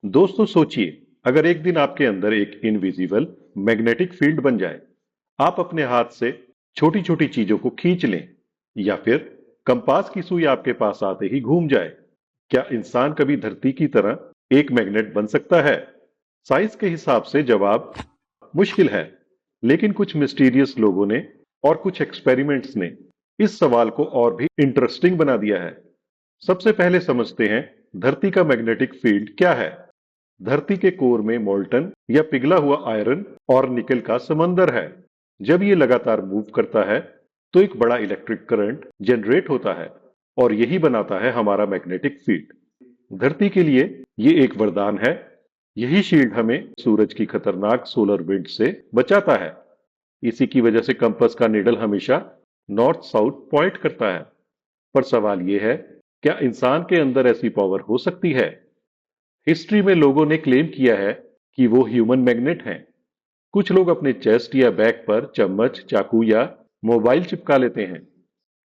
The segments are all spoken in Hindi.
दोस्तों सोचिए, अगर एक दिन आपके अंदर एक इनविजिबल मैग्नेटिक फील्ड बन जाए। आप अपने हाथ से छोटी छोटी चीजों को खींच लें, या फिर कंपास की सुई आपके पास आते ही घूम जाए। क्या इंसान कभी धरती की तरह एक मैग्नेट बन सकता है? साइंस के हिसाब से जवाब मुश्किल है, लेकिन कुछ मिस्टीरियस लोगों ने और कुछ एक्सपेरिमेंट्स ने इस सवाल को और भी इंटरेस्टिंग बना दिया है। सबसे पहले समझते हैं धरती का मैग्नेटिक फील्ड क्या है। धरती के कोर में मोल्टन या पिघला हुआ आयरन और निकल का समंदर है। जब ये लगातार मूव करता है तो एक बड़ा इलेक्ट्रिक करंट जनरेट होता है, और यही बनाता है हमारा मैग्नेटिक फील्ड। धरती के लिए ये एक वरदान है। यही शील्ड हमें सूरज की खतरनाक सोलर विंड से बचाता है। इसी की वजह से कंपास का निडल हमेशा नॉर्थ साउथ पॉइंट करता है। पर सवाल यह है, क्या इंसान के अंदर ऐसी पावर हो सकती है? हिस्ट्री में लोगों ने क्लेम किया है कि वो ह्यूमन मैग्नेट हैं। कुछ लोग अपने चेस्ट या बैक पर चम्मच, चाकू या मोबाइल चिपका लेते हैं।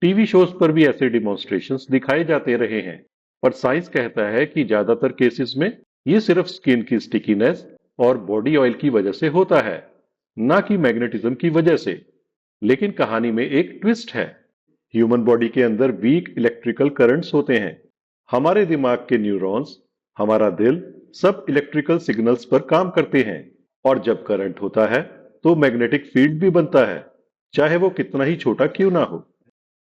टीवी शोज पर भी ऐसे डिमॉन्स्ट्रेशंस दिखाए जाते रहे हैं। पर साइंस कहता है कि ज्यादातर केसेस में ये सिर्फ स्किन की स्टिकीनेस और बॉडी ऑयल की वजह से होता है, ना कि मैग्नेटिज्म की वजह से। लेकिन कहानी में एक ट्विस्ट है। ह्यूमन बॉडी के अंदर वीक इलेक्ट्रिकल करंट्स होते हैं। हमारे दिमाग के न्यूरॉन्स, हमारा दिल, सब इलेक्ट्रिकल सिग्नल्स पर काम करते हैं। और जब करंट होता है तो मैग्नेटिक फील्ड भी बनता है, चाहे वो कितना ही छोटा क्यों ना हो।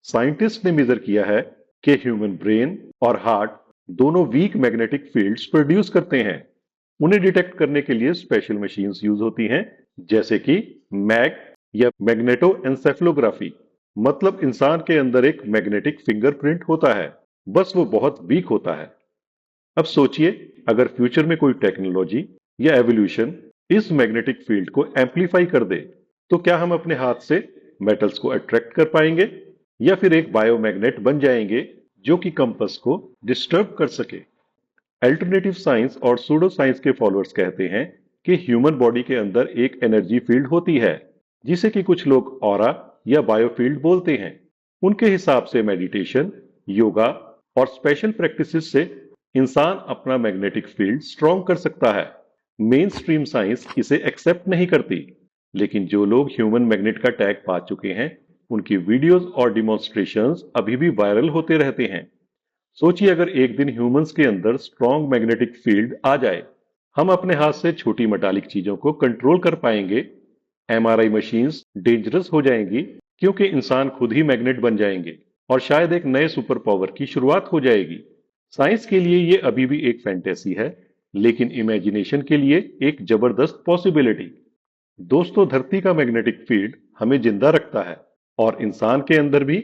साइंटिस्ट ने मेजर किया है कि ह्यूमन ब्रेन और हार्ट दोनों वीक मैग्नेटिक फील्ड्स प्रोड्यूस करते हैं। उन्हें डिटेक्ट करने के लिए स्पेशल मशीन्स यूज होती हैं, जैसे कि मैग या मैग्नेटोएन्सेफलोग्राफी। मतलब इंसान के अंदर एक मैग्नेटिक फिंगरप्रिंट होता है, बस वो बहुत वीक होता है। अब सोचिए, अगर फ्यूचर में कोई टेक्नोलॉजी या एवोल्यूशन इस मैग्नेटिक फील्ड को एम्पलीफाई कर दे, तो क्या हम अपने हाथ से मेटल्स को अट्रैक्ट कर पाएंगे, या फिर एक बायोमैग्नेट बन जाएंगे जो कि कंपास को डिस्टर्ब कर सके? अल्टरनेटिव साइंस और सूडो साइंस के फॉलोअर्स कहते हैं कि ह्यूमन बॉडी के अंदर एक एनर्जी फील्ड होती है, जिसे कि कुछ लोग ऑरा या बायोफील्ड बोलते हैं। उनके हिसाब से मेडिटेशन, योगा और स्पेशल प्रैक्टिसेस से इंसान अपना मैग्नेटिक फील्ड स्ट्रॉन्ग कर सकता है। मेन स्ट्रीम साइंस इसे एक्सेप्ट नहीं करती, लेकिन जो लोग ह्यूमन मैग्नेट का टैग पा चुके हैं, उनकी वीडियोस और डिमॉन्स्ट्रेशंस अभी भी वायरल होते रहते हैं। सोचिए, अगर एक दिन ह्यूमंस के अंदर स्ट्रॉन्ग मैग्नेटिक फील्ड आ जाए, हम अपने हाथ से छोटी मेटालिक चीजों को कंट्रोल कर पाएंगे। एमआरआई मशीन्स डेंजरस हो जाएंगी, क्योंकि इंसान खुद ही मैग्नेट बन जाएंगे, और शायद एक नए सुपर पावर की शुरुआत हो जाएगी। साइंस के लिए ये अभी भी एक फैंटेसी है, लेकिन इमेजिनेशन के लिए एक जबरदस्त पॉसिबिलिटी। दोस्तों, धरती का मैग्नेटिक फील्ड हमें जिंदा रखता है, और इंसान के अंदर भी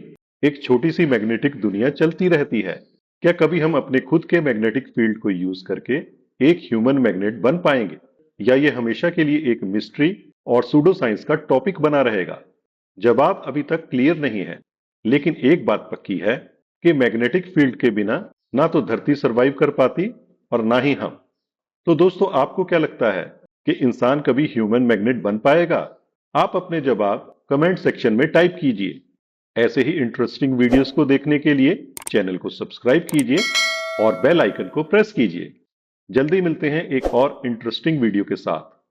एक छोटी सी मैग्नेटिक दुनिया चलती रहती है। क्या कभी हम अपने खुद के मैग्नेटिक फील्ड को यूज करके एक ह्यूमन मैग्नेट बन पाएंगे, या ये हमेशा के लिए एक मिस्ट्री और सूडो साइंस का टॉपिक बना रहेगा? जवाब अभी तक क्लियर नहीं है, लेकिन एक बात पक्की है कि मैग्नेटिक फील्ड के बिना ना तो धरती सरवाइव कर पाती, और ना ही हम। तो दोस्तों, आपको क्या लगता है कि इंसान कभी ह्यूमन मैग्नेट बन पाएगा? आप अपने जवाब कमेंट सेक्शन में टाइप कीजिए। ऐसे ही इंटरेस्टिंग वीडियोस को देखने के लिए चैनल को सब्सक्राइब कीजिए और बेल आइकन को प्रेस कीजिए। जल्दी मिलते हैं एक और इंटरेस्टिंग वीडियो के साथ।